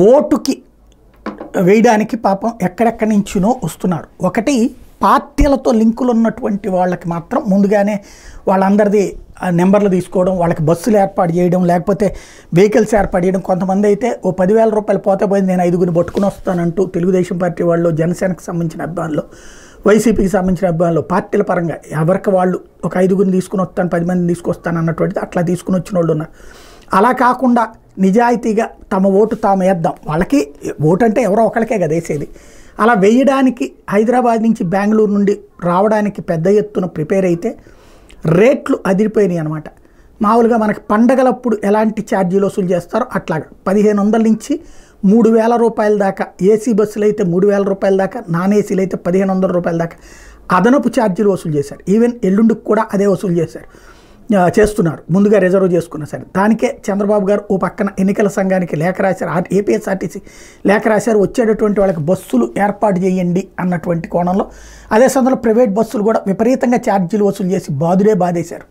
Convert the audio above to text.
ఓటుకి వేయడానికి పాపం ఎక్కడెక్కడి నుంచినో వస్తున్నారు. ఒకటి పార్టీలతో లింకులు ఉన్నటువంటి వాళ్ళకి మాత్రం ముందుగానే వాళ్ళందరిది నెంబర్లు తీసుకోవడం, వాళ్ళకి బస్సులు ఏర్పాటు చేయడం, లేకపోతే వెహికల్స్ ఏర్పాటు చేయడం. కొంతమంది అయితే ఓ 10,000 రూపాయలు పోతే పోయింది, నేను 5గురిని పట్టుకుని వస్తానంటూ తెలుగుదేశం పార్టీ వాళ్ళు, జనసేనకు సంబంధించిన అభిమానులు, వైసీపీకి సంబంధించిన అభిమానులు పార్టీల పరంగా ఎవరికి వాళ్ళు ఒక 5గురిని తీసుకుని వస్తాను, 10 మందిని తీసుకొస్తాను అన్నటువంటిది అట్లా తీసుకుని వచ్చిన వాళ్ళు ఉన్నారు. అలా కాకుండా నిజాయితీగా తమ ఓటు తాము వేద్దాం, వాళ్ళకి ఓటు అంటే ఎవరో ఒకరికే కదా వేసేది, అలా వేయడానికి హైదరాబాద్ నుంచి బెంగళూరు నుండి రావడానికి పెద్ద ఎత్తున ప్రిపేర్ అయితే రేట్లు అదిరిపోయినాయి అనమాట. మామూలుగా మనకి పండగలప్పుడు ఎలాంటి ఛార్జీలు వసూలు చేస్తారో అట్లాగా 1,500 నుంచి 3,000 రూపాయల దాకా, ఏసీ బస్సులు అయితే 3,000 రూపాయల దాకా, నాన్ ఏసీలు అయితే 1,500 రూపాయల దాకా అదనపు ఛార్జీలు వసూలు చేశారు. ఈవెన్ ఎల్లుండికి కూడా అదే వసూలు చేస్తున్నారు, ముందుగా రిజర్వ్ చేసుకున్నా సరే. దానికే చంద్రబాబు గారు ఓ పక్కన ఎన్నికల సంఘానికి లేఖ రాశారు, ఏపీఎస్ఆర్టీసీ లేఖ రాశారు, వచ్చేటటువంటి వాళ్ళకి బస్సులు ఏర్పాటు చేయండి అన్నటువంటి కోణంలో. అదే సమయంలో ప్రైవేట్ బస్సులు కూడా విపరీతంగా ఛార్జీలు వసూలు చేసి బాధేశారు.